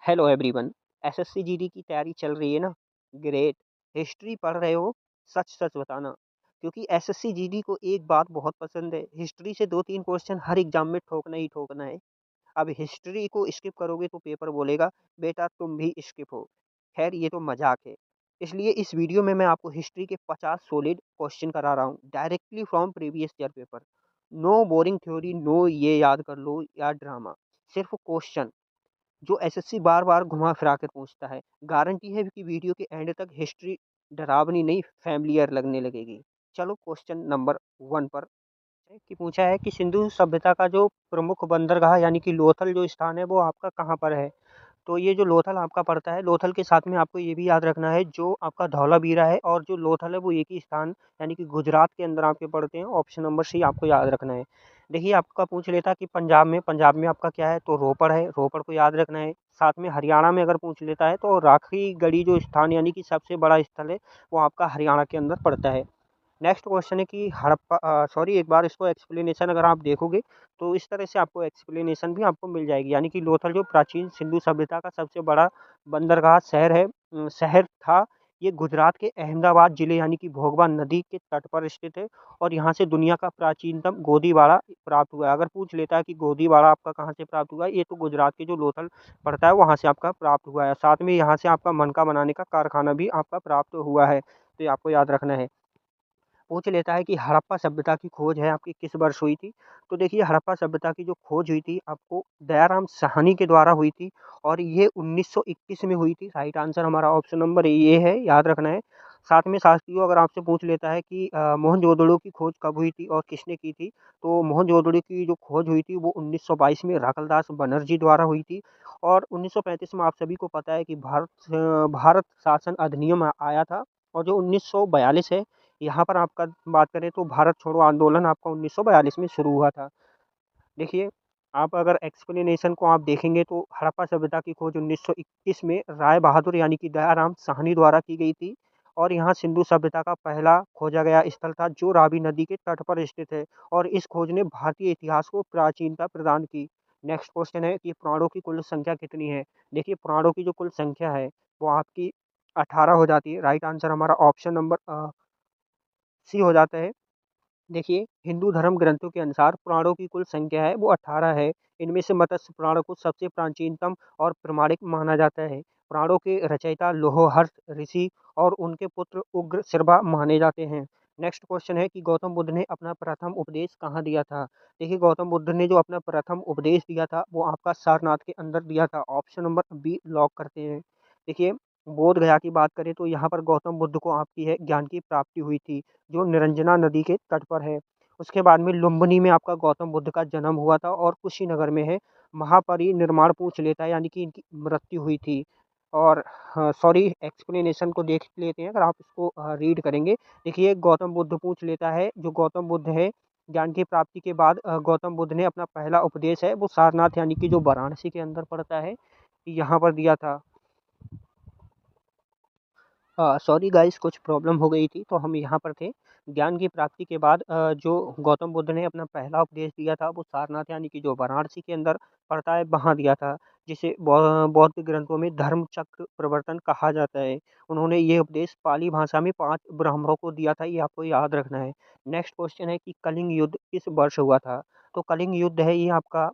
Hello everyone. SSC GD की तैयारी चल रही है ना? ग्रेट। हिस्ट्री पढ़ रहे हो? सच सच बताना, क्योंकि एसएससी जीडी को एक बात बहुत पसंद है, हिस्ट्री से 2-3 क्वेश्चन हर एग्जाम में ठोकना ही ठोकना है। अब हिस्ट्री को स्किप करोगे तो पेपर बोलेगा बेटा तुम भी स्किप हो। खैर ये तो मजाक है। इसलिए इस वीडियो में मैं आपको हिस्ट्री के 50 सॉलिड क्वेश्चन करा रहा हूँ directly from previous year paper. No boring theory, no ये याद कर लो या ड्रामा, सिर्फ क्वेश्चन जो एसएससी बार-बार घुमा फिरा कर पूछता है। गारंटी है कि वीडियो के एंड तक हिस्ट्री डरावनी नहीं फ़ैमिलियर लगने लगेगी। चलो क्वेश्चन नंबर 1 पर कि पूछा है कि सिंधु सभ्यता का जो प्रमुख बंदरगाह यानी कि लोथल जो स्थान है वो आपका कहाँ पर है? तो ये जो लोथल आपका पड़ता है, लोथल के साथ में आपको ये भी याद रखना है जो आपका धौलावीरा है और जो लोथल है वो एक ही स्थान यानी कि गुजरात के अंदर आपके पड़ते हैं। ऑप्शन नंबर सी आपको याद रखना है। देखिए आपका पूछ लेता कि पंजाब में आपका क्या है? तो रोपड़ है, रोपड़ को याद रखना है। साथ में हरियाणा में अगर पूछ लेता है तो राखी गढ़ी जो स्थान यानी कि सबसे बड़ा स्थल है वो आपका हरियाणा के अंदर पड़ता है। नेक्स्ट क्वेश्चन है कि सॉरी एक बार इसको एक्सप्लेनेशन अगर आप देखोगे तो इस तरह से आपको एक्सप्लेनेशन भी आपको मिल जाएगी यानी कि लोथल जो प्राचीन सिंधु सभ्यता का सबसे बड़ा बंदरगाह शहर है, शहर था। ये गुजरात के अहमदाबाद जिले यानी कि भोगवा नदी के तट पर स्थित है और यहाँ से दुनिया का प्राचीनतम गोदीबाड़ा प्राप्त हुआ है। अगर पूछ लेता है कि गोदीबाड़ा आपका कहाँ से प्राप्त हुआ है, ये तो गुजरात के जो लोथल पड़ता है वहाँ से आपका प्राप्त हुआ है। साथ में यहाँ से आपका मनका बनाने का कारखाना भी आपका प्राप्त हुआ है, तो ये आपको याद रखना है। पूछ लेता है कि हड़प्पा सभ्यता की खोज है आपकी किस वर्ष हुई थी? तो देखिए हड़प्पा सभ्यता की जो खोज हुई थी आपको दयाराम साहनी के द्वारा हुई थी और ये 1921 में हुई थी। राइट आंसर हमारा ऑप्शन नंबर ये है, याद रखना है। साथ में साथियों अगर आपसे पूछ लेता है कि मोहनजोदड़ो की खोज कब हुई थी और किसने की थी? तो मोहनजोदड़ो की जो खोज हुई थी वो 1922 में राखलदास बनर्जी द्वारा हुई थी और 1935 में आप सभी को पता है कि भारत शासन अधिनियम आया था और जो 1942 है यहाँ पर आपका बात करें तो भारत छोड़ो आंदोलन आपका 1942 में शुरू हुआ था। देखिए, आप अगर एक्सप्लेनेशन को आप देखेंगे तो हड़प्पा सभ्यता की खोज 1921 में राय बहादुर यानी कि दयाराम साहनी द्वारा की गई थी और यहाँ सिंधु सभ्यता का पहला खोजा गया स्थल था जो रावी नदी के तट पर स्थित है और इस खोज ने भारतीय इतिहास को प्राचीनता प्रदान की। नेक्स्ट क्वेश्चन है कि प्राणों की कुल संख्या कितनी है? देखिए प्राणों की जो कुल संख्या है वो आपकी 18 हो जाती है। राइट आंसर हमारा ऑप्शन नंबर सी हो जाता है। देखिए, हिंदू धर्म ग्रंथों के अनुसार पुराणों की कुल संख्या है वो 18 है। इनमें से मत्स्य पुराण को सबसे प्राचीनतम और प्रमाणिक माना जाता है। पुराणों के रचयिता लोहहर्ष ऋषि और उनके पुत्र उग्रशिरभा माने जाते हैं। नेक्स्ट क्वेश्चन है कि गौतम बुद्ध ने अपना प्रथम उपदेश कहाँ दिया था? देखिए गौतम बुद्ध ने जो अपना प्रथम उपदेश दिया था वो आपका सारनाथ के अंदर दिया था। ऑप्शन नंबर बी लॉक करते हैं। देखिए बोध गया की बात करें तो यहाँ पर गौतम बुद्ध को आपकी है ज्ञान की प्राप्ति हुई थी जो निरंजना नदी के तट पर है। उसके बाद में लुम्बिनी में आपका गौतम बुद्ध का जन्म हुआ था और कुशीनगर में है महापरिनिर्वाण पूछ लेता है यानी कि इनकी मृत्यु हुई थी। और सॉरी एक्सप्लेनेशन को देख लेते हैं अगर आप इसको रीड करेंगे। देखिए गौतम बुद्ध पूछ लेता है जो गौतम बुद्ध है ज्ञान की प्राप्ति के बाद गौतम बुद्ध ने अपना पहला उपदेश है वो सारनाथ यानी कि जो वाराणसी के अंदर पड़ता है यहाँ पर दिया था। सॉरी गाइस कुछ प्रॉब्लम हो गई थी तो हम यहाँ पर थे। ज्ञान की प्राप्ति के बाद जो गौतम बुद्ध ने अपना पहला उपदेश दिया था वो सारनाथ यानी कि जो वाराणसी के अंदर पड़ता है वहाँ दिया था जिसे बौद्ध ग्रंथों में धर्म चक्र प्रवर्तन कहा जाता है। उन्होंने ये उपदेश पाली भाषा में 5 ब्राह्मणों को दिया था, ये आपको याद रखना है। नेक्स्ट क्वेश्चन है कि कलिंग युद्ध किस वर्ष हुआ था? तो कलिंग युद्ध है ये आपका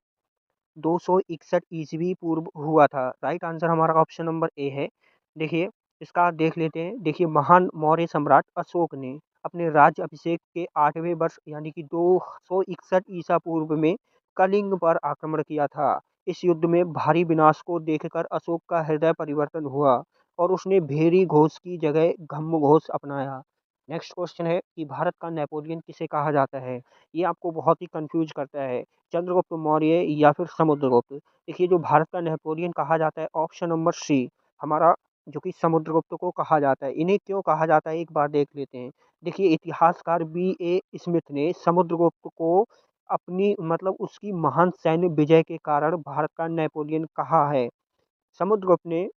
261 ईस्वी पूर्व हुआ था। राइट आंसर हमारा ऑप्शन नंबर ए है। देखिए इसका देख लेते हैं। देखिए महान मौर्य सम्राट अशोक ने अपने राज्य अभिषेक के 8वें वर्ष यानी कि 261 ईसा पूर्व में कलिंग पर आक्रमण किया था। इस युद्ध में भारी विनाश को देखकर अशोक का हृदय परिवर्तन हुआ और उसने भेरी घोष की जगह घम्म घोष अपनाया। नेक्स्ट क्वेश्चन है कि भारत का नेपोलियन किसे कहा जाता है? ये आपको बहुत ही कंफ्यूज करता है। चंद्रगुप्त मौर्य या फिर समुद्रगुप्त? देखिए जो भारत का नेपोलियन कहा जाता है ऑप्शन नंबर सी हमारा जो कि समुद्रगुप्त को कहा जाता है। इन्हें क्यों कहा जाता है एक बार देख लेते हैं। देखिए इतिहासकार B.A. स्मिथ ने समुद्रगुप्त को अपनी मतलब उसकी महान सैन्य विजय के कारण भारत का नेपोलियन कहा है। समुद्रगुप्त ने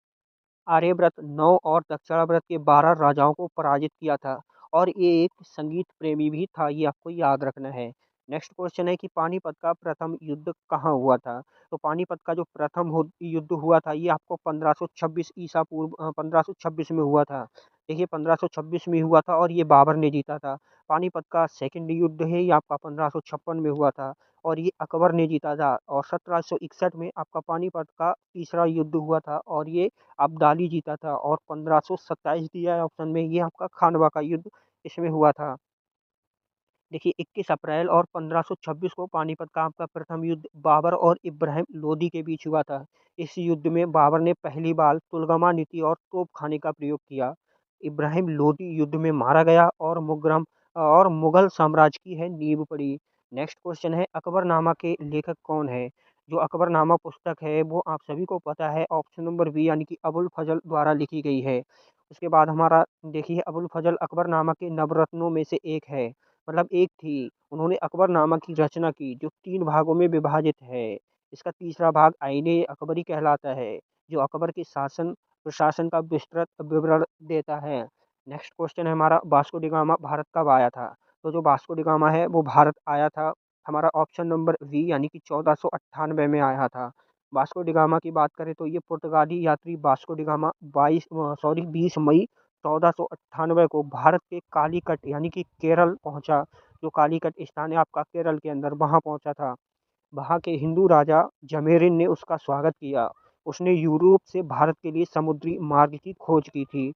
आर्यव्रत 9 और दक्षिणाव्रत के 12 राजाओं को पराजित किया था और ये एक संगीत प्रेमी भी था, ये आपको याद रखना है। नेक्स्ट क्वेश्चन है कि पानीपत का प्रथम युद्ध कहाँ हुआ था? तो पानीपत का जो प्रथम युद्ध हुआ था ये आपको 1526 ईसा पूर्व 1526 में हुआ था। देखिए 1526 में हुआ था और ये बाबर ने जीता था। पानीपत का सेकंड युद्ध है ये आपका 1556 में हुआ था और ये अकबर ने जीता था। और 1761 में आपका पानीपत का तीसरा युद्ध हुआ था और ये अब्दाली जीता था। और 1527 दिया है ऑप्शन में, ये आपका खानवा का युद्ध इसमें हुआ था। देखिए 21 अप्रैल और 1526 को पानीपत का आपका प्रथम युद्ध बाबर और इब्राहिम लोदी के बीच हुआ था। इस युद्ध में बाबर ने पहली बार तुलगमा नीति और तोपखाने का प्रयोग किया। इब्राहिम लोदी युद्ध में मारा गया और मुगल साम्राज्य की है नींव पड़ी। नेक्स्ट क्वेश्चन है अकबरनामा के लेखक कौन है? जो अकबरनामा पुस्तक है वो आप सभी को पता है, ऑप्शन नंबर बी यानी कि अबुल फजल द्वारा लिखी गई है। उसके बाद हमारा देखिए अबुल फजल अकबरनामा के नवरत्नों में से एक है, मतलब एक थी। उन्होंने अकबरनामा की रचना की जो 3 भागों में विभाजित है। इसका तीसरा भाग आईने अकबरी कहलाता है, जो अकबर के शासन प्रशासन का विस्तृत विवरण देता है। नेक्स्ट क्वेश्चन है हमारा वास्को डी गामा भारत कब आया था? तो जो वास्को डी गामा है वो भारत आया था हमारा ऑप्शन नंबर बी यानी कि 1498 में आया था। वास्को डी गामा की बात करें तो ये पुर्तगाली यात्री वास्को डी गामा 20 मई 1498 को भारत के कालीकट यानी कि केरल पहुंचा। जो कालीकट स्थान है आपका केरल के अंदर, वहां पहुंचा था। वहां के हिंदू राजा जमेरिन ने उसका स्वागत किया। उसने यूरोप से भारत के लिए समुद्री मार्ग की खोज की थी।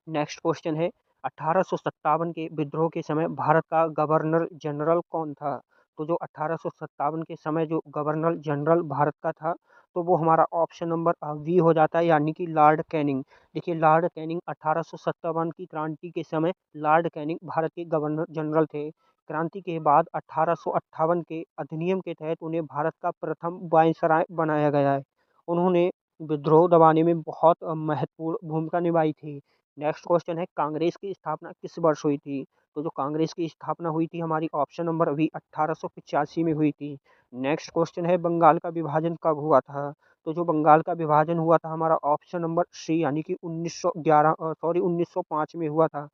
नेक्स्ट क्वेश्चन है 1857 के विद्रोह के समय भारत का गवर्नर जनरल कौन था? तो जो 1857 के समय जो गवर्नर जनरल भारत का था तो वो हमारा ऑप्शन नंबर बी हो जाता है यानी कि लॉर्ड कैनिंग। देखिए लॉर्ड कैनिंग 1857 की क्रांति के समय लॉर्ड कैनिंग भारत के गवर्नर जनरल थे। क्रांति के बाद 1858 के अधिनियम के तहत उन्हें भारत का प्रथम वायसराय बनाया गया है। उन्होंने विद्रोह दबाने में बहुत महत्वपूर्ण भूमिका निभाई थी। नेक्स्ट क्वेश्चन है कांग्रेस की स्थापना किस वर्ष हुई थी? तो जो कांग्रेस की स्थापना हुई थी हमारी ऑप्शन नंबर बी 1885 में हुई थी। नेक्स्ट क्वेश्चन है बंगाल का विभाजन कब हुआ था? तो जो बंगाल का विभाजन हुआ था हमारा ऑप्शन नंबर सी यानी कि 1905 में हुआ था।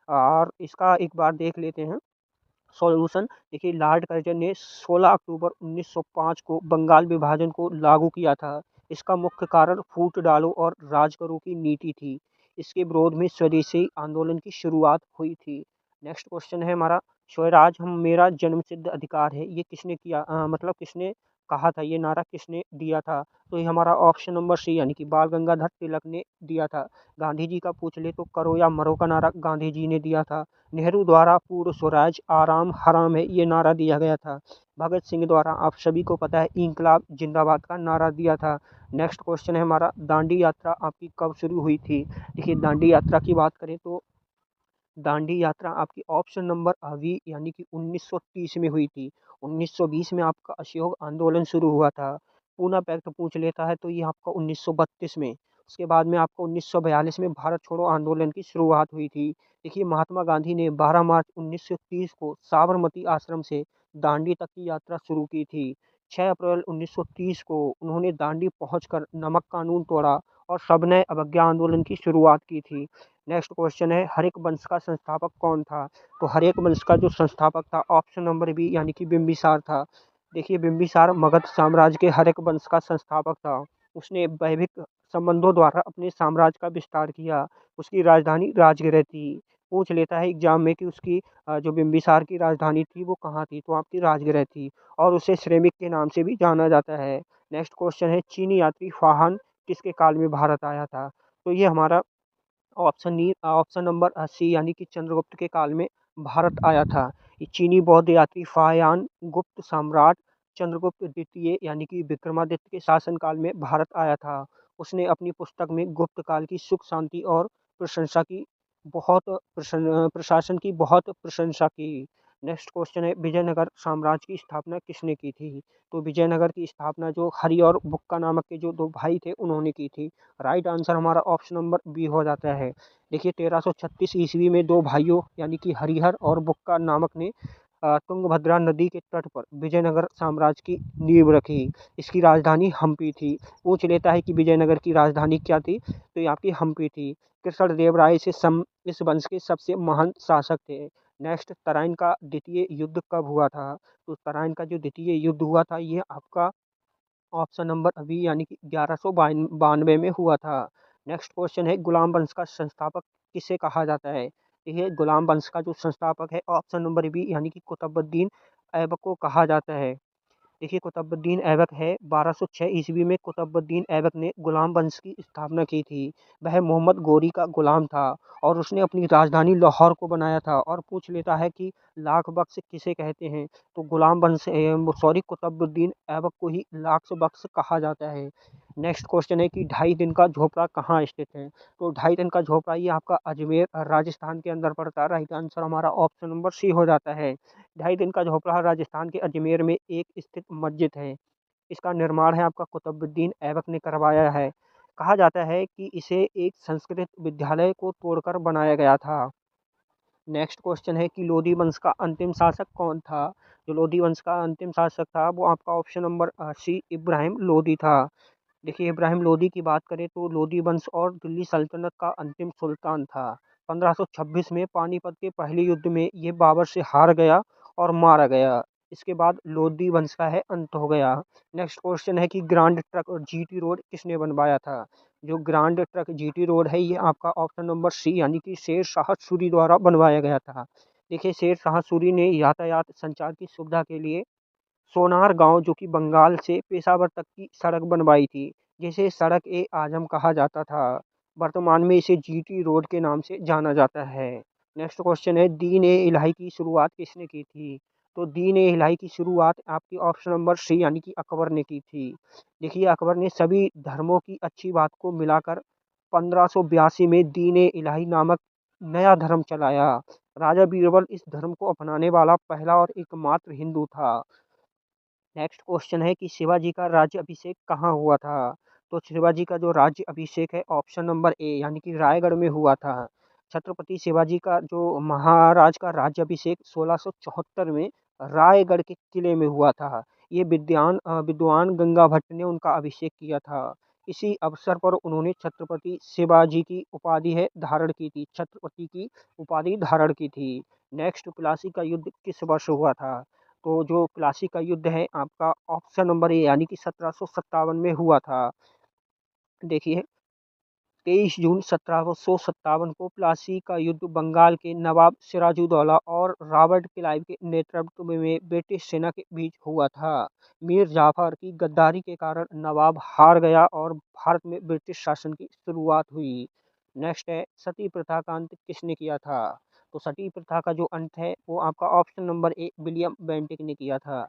और इसका एक बार देख लेते हैं सॉल्यूशन। देखिए लॉर्ड कर्जन ने 16 अक्टूबर 1905 को बंगाल विभाजन को लागू किया था। इसका मुख्य कारण फूट डालो और राज करो की नीति थी। इसके विरोध में स्वदेशी आंदोलन की शुरुआत हुई थी। नेक्स्ट क्वेश्चन है हमारा स्वराज हम मेरा जन्मसिद्ध अधिकार है, ये किसने किया मतलब किसने कहा था, ये नारा किसने दिया था? तो ये हमारा ऑप्शन नंबर सी यानी कि बाल गंगाधर तिलक ने दिया था। गांधी जी का पूछ ले तो करो या मरो का नारा गांधी जी ने दिया था। नेहरू द्वारा पूर्ण स्वराज आराम हराम है, ये नारा दिया गया था। भगत सिंह द्वारा आप सभी को पता है इंकलाब जिंदाबाद का नारा दिया था। नेक्स्ट क्वेश्चन है हमारा दांडी यात्रा आपकी कब शुरू हुई थी? देखिए दांडी यात्रा की बात करें तो दांडी यात्रा आपकी ऑप्शन नंबर बी यानी कि 1930 में हुई थी। 1920 में आपका असहयोग आंदोलन शुरू हुआ था। पूना पैक्ट पूछ लेता है तो ये आपका 1932 में। उसके बाद में आपको 1942 में भारत छोड़ो आंदोलन की शुरुआत हुई थी। देखिए महात्मा गांधी ने 12 मार्च 1930 को साबरमती आश्रम से दांडी तक की यात्रा शुरू की थी। 6 अप्रैल 1930 को उन्होंने दांडी पहुंचकर नमक कानून तोड़ा और सविनय अवज्ञा आंदोलन की शुरुआत की थी। नेक्स्ट क्वेश्चन है हरिक वंश का संस्थापक कौन था? तो हरिक वंश का जो संस्थापक था ऑप्शन नंबर बी यानी कि बिंबिसार था। देखिए बिंबिसार मगध साम्राज्य के हरिक वंश का संस्थापक था। उसने वैभिक संबंधों द्वारा अपने साम्राज्य का विस्तार किया। उसकी राजधानी राजगृह थी। पूछ लेता है एग्जाम में कि उसकी जो बिंबिसार की राजधानी थी वो कहाँ थी, तो आपकी राजगृह थी। और उसे श्रमिक के नाम से भी जाना जाता है। नेक्स्ट क्वेश्चन है चीनी यात्री फाहान किसके काल में भारत आया था? तो ये हमारा ऑप्शन नंबर सी यानी कि चंद्रगुप्त के काल में भारत आया था। ये चीनी बौद्ध यात्री फायान गुप्त सम्राट चंद्रगुप्त द्वितीय यानी कि विक्रमादित्य के शासनकाल में भारत आया था। उसने अपनी पुस्तक में गुप्त काल की सुख शांति और प्रशंसा की प्रशासन की बहुत प्रशंसा की। नेक्स्ट क्वेश्चन है विजयनगर साम्राज्य की स्थापना किसने की थी? तो विजयनगर की स्थापना जो हरि और बुक्का नामक के जो दो भाई थे उन्होंने की थी। राइट आंसर हमारा ऑप्शन नंबर बी हो जाता है। देखिए 1336 ईस्वी में दो भाइयों यानी कि हरिहर और बुक्का नामक ने तुंगभद्रा नदी के तट पर विजयनगर साम्राज्य की नींव रखी। इसकी राजधानी हम्पी थी। पूछ लेता है कि विजयनगर की राजधानी क्या थी, तो ये आपकी हम्पी थी। कृष्णदेव राय इस वंश के सबसे महान शासक थे। नेक्स्ट, तराइन का द्वितीय युद्ध कब हुआ था? तो तराइन का जो द्वितीय युद्ध हुआ था ये आपका ऑप्शन नंबर बी यानी कि 1192 में हुआ था। नेक्स्ट क्वेश्चन है, गुलाम वंश का संस्थापक किसे कहा जाता है? ये गुलाम वंश का जो संस्थापक है ऑप्शन नंबर बी यानी कि कुतुबुद्दीन ऐबक को कहा जाता है। देखिए कुतुबुद्दीन ऐबक है 1206 ईस्वी में कुतुबुद्दीन ऐबक ने गुलाम वंश की स्थापना की थी। वह मोहम्मद गोरी का गुलाम था और उसने अपनी राजधानी लाहौर को बनाया था। और पूछ लेता है कि लाख बख्श किसे कहते हैं? तो गुलाम वंश सॉरी कुतुबुद्दीन ऐबक को ही लाख बख्श कहा जाता है। नेक्स्ट क्वेश्चन है कि 2.5 दिन का झोपड़ा कहाँ स्थित है? तो 2.5 दिन का झोपड़ा ये आपका अजमेर राजस्थान के अंदर पड़ता है। राइट आंसर हमारा ऑप्शन नंबर सी हो जाता है। 2.5 दिन का झोपड़ा राजस्थान के अजमेर में एक स्थित मस्जिद है। इसका निर्माण है आपका कुतुबुद्दीन ऐबक ने करवाया है। कहा जाता है कि इसे एक संस्कृत विद्यालय को तोड़कर बनाया गया था। नेक्स्ट क्वेश्चन है कि लोधी वंश का अंतिम शासक कौन था? जो लोधी वंश का अंतिम शासक था वो आपका option number C Ibrahim Lodhi था। देखिए इब्राहिम लोदी की बात करें तो लोदी वंश और दिल्ली सल्तनत का अंतिम सुल्तान था। 1526 में पानीपत के पहले युद्ध में ये बाबर से हार गया और मारा गया। इसके बाद लोदी वंश का है अंत हो गया। नेक्स्ट क्वेश्चन है कि ग्रांड ट्रक और जीटी रोड किसने बनवाया था? जो ग्रांड ट्रक जीटी रोड है ये आपका ऑप्शन नंबर सी यानी कि शेर शाह सूरी द्वारा बनवाया गया था। देखिए शेर शाह सूरी ने यातायात संचार की सुविधा के लिए सोनार गांव जो कि बंगाल से पेशावर तक की सड़क बनवाई थी, जिसे सड़क ए आजम कहा जाता था। वर्तमान में इसे जीटी रोड के नाम से जाना जाता है। नेक्स्ट क्वेश्चन है, दीन ए इलाही की शुरुआत किसने की थी? तो दीन ए इलाही की शुरुआत आपकी ऑप्शन नंबर सी यानी कि अकबर ने की थी। देखिए अकबर ने सभी धर्मों की अच्छी बात को मिलाकर 1582 में दीन ए इलाही नामक नया धर्म चलाया। राजा बीरबल इस धर्म को अपनाने वाला पहला और एकमात्र हिंदू था। नेक्स्ट क्वेश्चन है कि शिवाजी का राज्य अभिषेक कहाँ हुआ था? तो शिवाजी का जो राज्य अभिषेक है ऑप्शन नंबर ए यानी कि रायगढ़ में हुआ था। छत्रपति शिवाजी का जो महाराज का राज्य अभिषेक 1674 में रायगढ़ के किले में हुआ था। ये विद्वान गंगा भट्ट ने उनका अभिषेक किया था। इसी अवसर पर उन्होंने छत्रपति शिवाजी की उपाधि है धारण की थी, छत्रपति की उपाधि धारण की थी। नेक्स्ट, प्लासी का युद्ध किस वर्ष हुआ था? तो जो प्लासी का युद्ध है आपका ऑप्शन नंबर ए यानी कि 1757 में हुआ था। देखिए 23 जून 1757 को प्लासी का युद्ध बंगाल के नवाब सिराजुद्दौला और रॉबर्ट क्लाइव के नेतृत्व में ब्रिटिश सेना के बीच हुआ था। मीर जाफर की गद्दारी के कारण नवाब हार गया और भारत में ब्रिटिश शासन की शुरुआत हुई। नेक्स्ट है, सती प्रथा का अंत किसने किया था? तो सती प्रथा का जो अंत है वो आपका option number A William Bentinck ने किया था।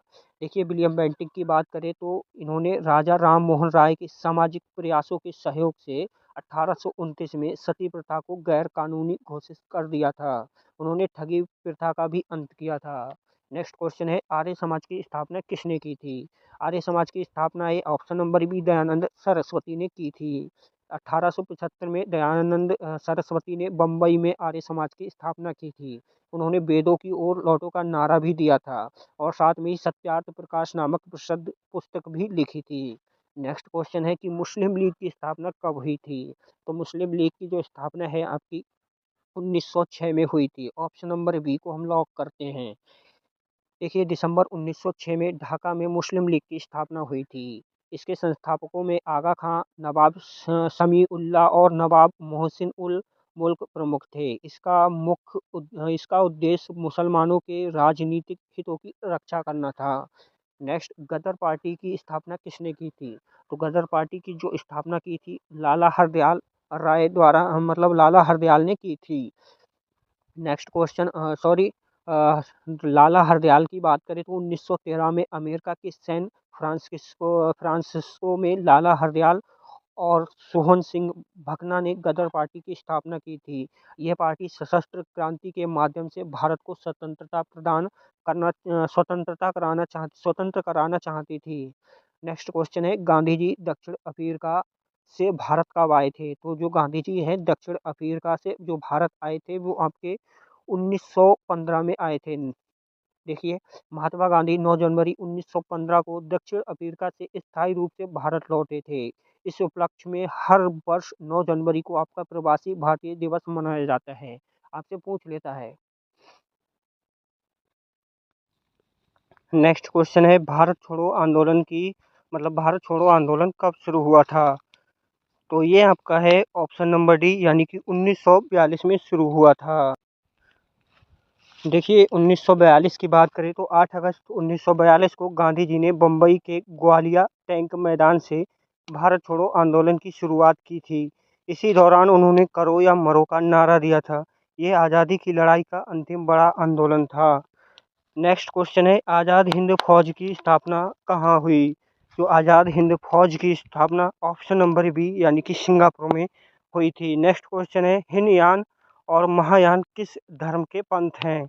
देखिए विलियम बेंटिक की बात करें तो इन्होंने राजा राम मोहन राय के सामाजिक प्रयासों के सहयोग से 1829 में सती प्रथा को गैर कानूनी घोषित कर दिया था। उन्होंने ठगी प्रथा का भी अंत किया था। नेक्स्ट क्वेश्चन है, आर्य समाज की स्थापना किसने की थी? आर्य समाज की स्थापना ये option number B Dayanand Saraswati ने की थी। 1875 में दयानंद सरस्वती ने बम्बई में आर्य समाज की स्थापना की थी। उन्होंने वेदों की ओर लौटो का नारा भी दिया था और साथ में ही सत्यार्थ प्रकाश नामक प्रसिद्ध पुस्तक भी लिखी थी। नेक्स्ट क्वेश्चन है कि मुस्लिम लीग की स्थापना कब हुई थी? तो मुस्लिम लीग की जो स्थापना है आपकी 1906 में हुई थी। ऑप्शन नंबर बी को हम लॉक करते हैं। देखिए दिसंबर 1906 में ढाका में मुस्लिम लीग की स्थापना हुई थी। इसके संस्थापकों में आगा खां, नवाब समीउल्लाह और नवाब मोहसिन उल मुल्क प्रमुख थे। इसका उद्देश्य मुसलमानों के राजनीतिक हितों की रक्षा करना था। नेक्स्ट, गदर पार्टी की स्थापना किसने की थी? तो गदर पार्टी की जो स्थापना की थी लाला हरदयाल राय द्वारा, मतलब लाला हरदयाल ने की थी। नेक्स्ट क्वेश्चन, सॉरी, लाला हरदयाल की बात करें तो 1913 में अमेरिका के सैन फ्रांसिस्को में लाला हरदयाल और सोहन सिंह भकना ने गदर पार्टी की स्थापना की थी। यह पार्टी सशस्त्र क्रांति के माध्यम से भारत को स्वतंत्र कराना चाहती थी। नेक्स्ट क्वेश्चन है, गांधी जी दक्षिण अफ्रीका से भारत कब आए थे? तो जो गांधी जी हैं दक्षिण अफ्रीका से जो भारत आए थे वो आपके 1915 में आए थे। देखिए महात्मा गांधी 9 जनवरी 1915 को दक्षिण अफ्रीका से स्थायी रूप से भारत लौटे थे। इस उपलक्ष्य में हर वर्ष 9 जनवरी को आपका प्रवासी भारतीय दिवस मनाया जाता है। आपसे पूछ लेता है नेक्स्ट क्वेश्चन है भारत छोड़ो आंदोलन की भारत छोड़ो आंदोलन कब शुरू हुआ था? तो ये आपका है ऑप्शन नंबर डी, यानी कि 1942 में शुरू हुआ था। देखिए 1942 की बात करें तो 8 अगस्त 1942 को गांधी जी ने बम्बई के ग्वालिया टैंक मैदान से भारत छोड़ो आंदोलन की शुरुआत की थी। इसी दौरान उन्होंने करो या मरो का नारा दिया था। ये आज़ादी की लड़ाई का अंतिम बड़ा आंदोलन था। नेक्स्ट क्वेश्चन है आज़ाद हिंद फौज की स्थापना कहाँ हुई? जो आज़ाद हिंद फौज की स्थापना ऑप्शन नंबर बी, यानी कि सिंगापुर में हुई थी। नेक्स्ट क्वेश्चन है हिनयान और महायान किस धर्म के पंथ हैं?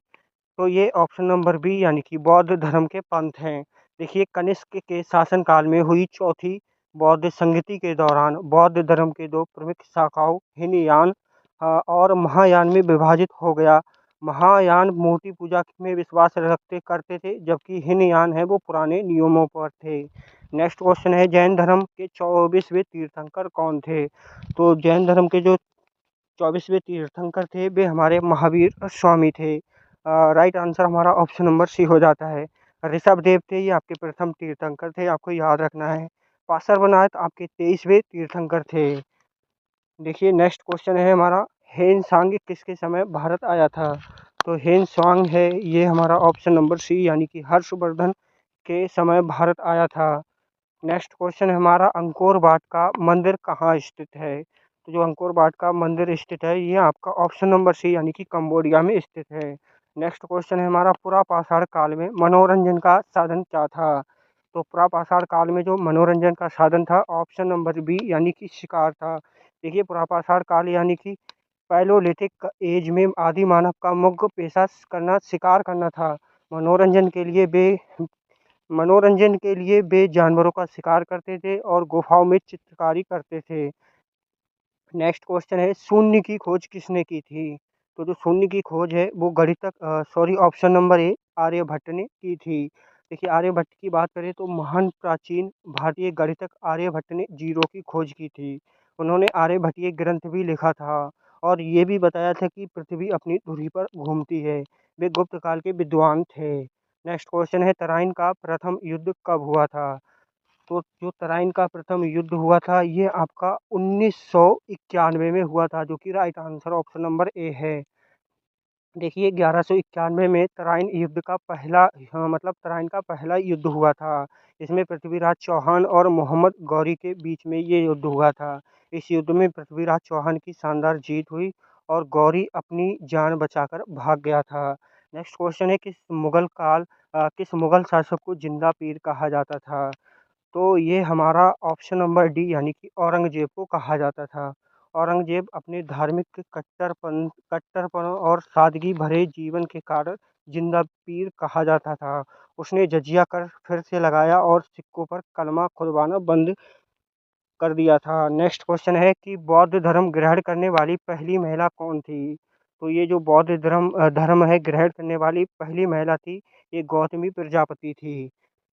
तो ये ऑप्शन नंबर बी, यानी कि बौद्ध धर्म के पंथ हैं। देखिए कनिष्क के शासनकाल में हुई चौथी बौद्ध संगति के दौरान बौद्ध धर्म के दो प्रमुख शाखाओं हिनयान और महायान में विभाजित हो गया। महायान मूर्ति पूजा में विश्वास रखते करते थे, जबकि हिनयान है वो पुराने नियमों पर थे। नेक्स्ट क्वेश्चन है जैन धर्म के 24वें तीर्थंकर कौन थे? तो जैन धर्म के जो 24वें तीर्थंकर थे वे हमारे महावीर स्वामी थे। राइट आंसर हमारा ऑप्शन नंबर सी हो जाता है। ऋषभ देव थे, ये आपके प्रथम तीर्थंकर थे, आपको याद रखना है। पार्श्वनाथ आपके 23वें तीर्थंकर थे। देखिए नेक्स्ट क्वेश्चन है हमारा हेनसांग किसके समय भारत आया था? तो हेनसांग है ये हमारा ऑप्शन नंबर सी, यानी कि हर्षवर्धन के समय भारत आया था। नेक्स्ट क्वेश्चन है हमारा अंकोर वाट का मंदिर कहाँ स्थित है? तो जो अंकोर वाट का मंदिर स्थित है ये आपका ऑप्शन नंबर सी, यानी कि कंबोडिया में स्थित है। नेक्स्ट क्वेश्चन है हमारा पुरापाषाण काल में मनोरंजन का साधन क्या था? तो पुरापाषाण काल में जो मनोरंजन का साधन था ऑप्शन नंबर बी, यानी कि शिकार था। देखिए पुरापाषाण काल यानी कि पैलोलिथिक एज में आदि मानव का मुख्य पेशा करना शिकार करना था। मनोरंजन के लिए वे मनोरंजन के लिए वे जानवरों का शिकार करते थे और गुफाओं में चित्रकारी करते थे। नेक्स्ट क्वेश्चन है शून्य की खोज किसने की थी? तो जो शून्य की खोज है वो गणितज्ञ ऑप्शन नंबर ए आर्यभट्ट ने की थी। देखिए आर्यभट्ट की बात करें तो महान प्राचीन भारतीय गणितज्ञ आर्यभट्ट ने जीरो की खोज की थी। उन्होंने आर्यभट्टीय ग्रंथ भी लिखा था और ये भी बताया था कि पृथ्वी अपनी धुरी पर घूमती है। वे गुप्त काल के विद्वान थे। नेक्स्ट क्वेश्चन है तराइन का प्रथम युद्ध कब हुआ था? तो जो तराइन का प्रथम युद्ध हुआ था ये आपका 1991 में हुआ था, जो कि right answer option number A है। देखिए 1191 में तराइन युद्ध का पहला तराइन का पहला युद्ध हुआ था। इसमें पृथ्वीराज चौहान और मोहम्मद गौरी के बीच में ये युद्ध हुआ था। इस युद्ध में पृथ्वीराज चौहान की शानदार जीत हुई और गौरी अपनी जान बचाकर भाग गया था। नेक्स्ट क्वेश्चन है किस मुगल शासक को जिंदा पीर कहा जाता था? तो ये हमारा ऑप्शन नंबर डी, यानी कि औरंगजेब को कहा जाता था। औरंगजेब अपने धार्मिक कट्टरपन और सादगी भरे जीवन के कारण जिंदा पीर कहा जाता था। उसने जजिया कर फिर से लगाया और सिक्कों पर कलमा खुदवाना बंद कर दिया था। नेक्स्ट क्वेश्चन है कि बौद्ध धर्म ग्रहण करने वाली पहली महिला कौन थी? तो ये जो बौद्ध धर्म है ग्रहण करने वाली पहली महिला थी, ये गौतमी प्रजापति थी।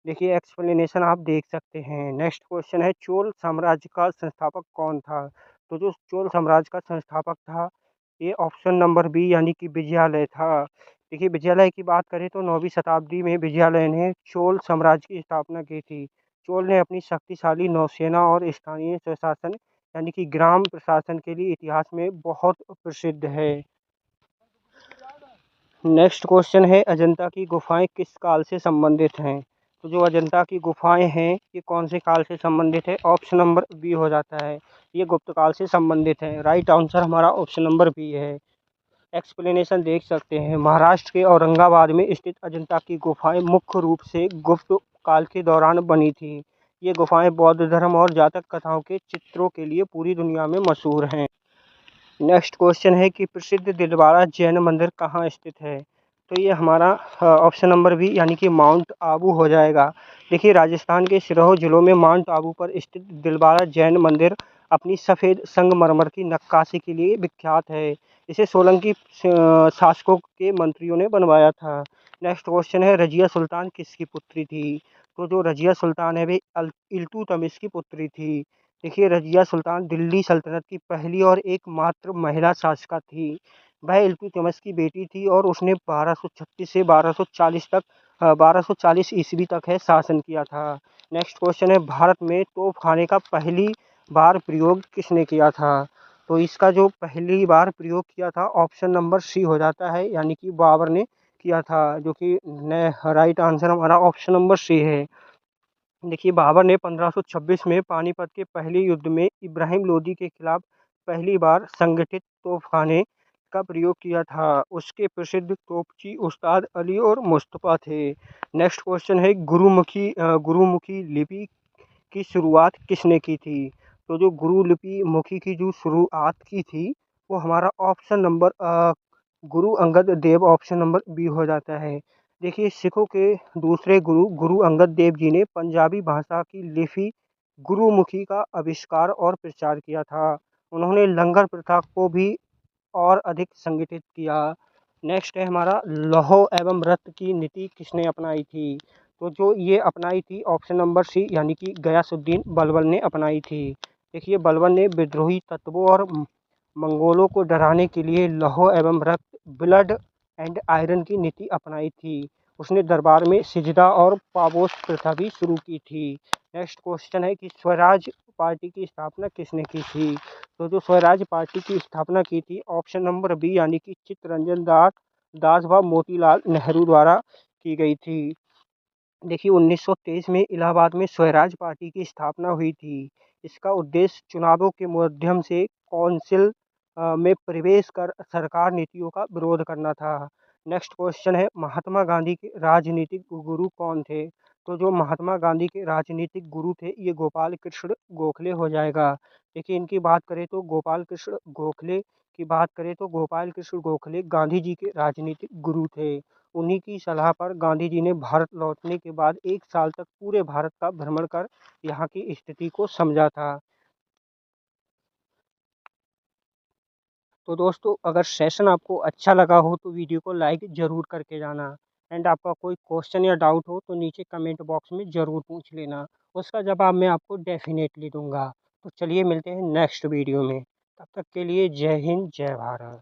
देखिए एक्सप्लेनेशन आप देख सकते हैं। नेक्स्ट क्वेश्चन है चोल साम्राज्य का संस्थापक कौन था? तो जो चोल साम्राज्य का संस्थापक था ये ऑप्शन नंबर बी, यानी कि विजयालय था। देखिए विजयालय की बात करें तो 9वीं शताब्दी में विजयालय ने चोल साम्राज्य की स्थापना की थी। चोल ने अपनी शक्तिशाली नौसेना और स्थानीय स्वशासन यानी कि ग्राम प्रशासन के लिए इतिहास में बहुत प्रसिद्ध है। नेक्स्ट क्वेश्चन है अजंता की गुफाएं किस काल से संबंधित हैं? तो जो अजंता की गुफाएं हैं ये कौन से काल से संबंधित है? ऑप्शन नंबर बी हो जाता है, ये गुप्त काल से संबंधित है। राइट आंसर हमारा ऑप्शन नंबर बी है। एक्सप्लेनेशन देख सकते हैं। महाराष्ट्र के औरंगाबाद में स्थित अजंता की गुफाएं मुख्य रूप से गुप्त काल के दौरान बनी थी। ये गुफाएं बौद्ध धर्म और जातक कथाओं के चित्रों के लिए पूरी दुनिया में मशहूर हैं। नेक्स्ट क्वेश्चन है कि प्रसिद्ध दिलवाड़ा जैन मंदिर कहाँ स्थित है? तो ये हमारा ऑप्शन नंबर बी, यानी कि माउंट आबू हो जाएगा। देखिए राजस्थान के सिरोही जिलों में माउंट आबू पर स्थित दिलवाड़ा जैन मंदिर अपनी सफ़ेद संगमरमर की नक्काशी के लिए विख्यात है। इसे सोलंकी शासकों के मंत्रियों ने बनवाया था। नेक्स्ट क्वेश्चन है रजिया सुल्तान किसकी पुत्री थी? तो जो रजिया सुल्तान है वे इल्तुतमिश की पुत्री थी। देखिए रजिया सुल्तान दिल्ली सल्तनत की पहली और एकमात्र महिला शासिका थी। वह इल्तुतमिश की बेटी थी और उसने 1236 से 1240 तक 1240 ईस्वी तक है शासन किया था। नेक्स्ट क्वेश्चन है, भारत में तोपखाने का पहली बार प्रयोग किसने किया था? तो इसका जो पहली बार प्रयोग किया था ऑप्शन नंबर सी हो जाता है, यानी कि बाबर ने किया था, जो कि राइट आंसर हमारा ऑप्शन नंबर सी है। देखिए, बाबर ने 1526 में पानीपत के पहले युद्ध में इब्राहिम लोदी के खिलाफ पहली बार संगठित तोपखाने का प्रयोग किया था। उसके प्रसिद्ध तोपची उस्ताद अली और मुस्तफ़ा थे। नेक्स्ट क्वेश्चन है, गुरुमुखी लिपि की शुरुआत किसने की थी? तो जो गुरु लिपि मुखी की जो शुरुआत की थी वो हमारा option number Guru Angad Dev, option number B हो जाता है। देखिए, सिखों के दूसरे गुरु गुरु अंगद देव जी ने पंजाबी भाषा की लिपि गुरुमुखी का आविष्कार और प्रचार किया था। उन्होंने लंगर प्रथा को भी और अधिक संगठित किया। नेक्स्ट है हमारा, लौह एवं रक्त की नीति किसने अपनाई थी? तो जो ये अपनाई थी ऑप्शन नंबर सी, यानी कि गयासुद्दीन बलबन ने अपनाई थी। देखिए, बलबन ने विद्रोही तत्वों और मंगोलों को डराने के लिए लौह एवं रक्त, ब्लड एंड आयरन की नीति अपनाई थी। उसने दरबार में सिजदा और पाबोस प्रथा भी शुरू की थी। नेक्स्ट क्वेश्चन है कि स्वराज पार्टी की स्थापना किसने की थी? तो जो स्वराज पार्टी की स्थापना की थी ऑप्शन नंबर बी, यानी कि चित्तरंजन दास व मोतीलाल नेहरू द्वारा की गई थी। देखिए, 1923 में इलाहाबाद में स्वराज पार्टी की स्थापना हुई थी। इसका उद्देश्य चुनावों के माध्यम से कौंसिल में प्रवेश कर सरकार नीतियों का विरोध करना था। नेक्स्ट क्वेश्चन है, महात्मा गांधी के राजनीतिक गुरु कौन थे? तो जो महात्मा गांधी के राजनीतिक गुरु थे ये गोपाल कृष्ण गोखले हो जाएगा। देखिए, इनकी बात करें तो गोपाल कृष्ण गोखले की बात करें तो गोपाल कृष्ण गोखले गांधी जी के राजनीतिक गुरु थे। उन्हीं की सलाह पर गांधी जी ने भारत लौटने के बाद 1 साल तक पूरे भारत का भ्रमण कर यहाँ की स्थिति को समझा था। तो दोस्तों, अगर सेशन आपको अच्छा लगा हो तो वीडियो को लाइक ज़रूर करके जाना। एंड आपका कोई क्वेश्चन या डाउट हो तो नीचे कमेंट बॉक्स में ज़रूर पूछ लेना। उसका जवाब मैं आपको डेफिनेटली दूँगा। तो चलिए मिलते हैं नेक्स्ट वीडियो में। तब तक के लिए जय हिंद, जय भारत।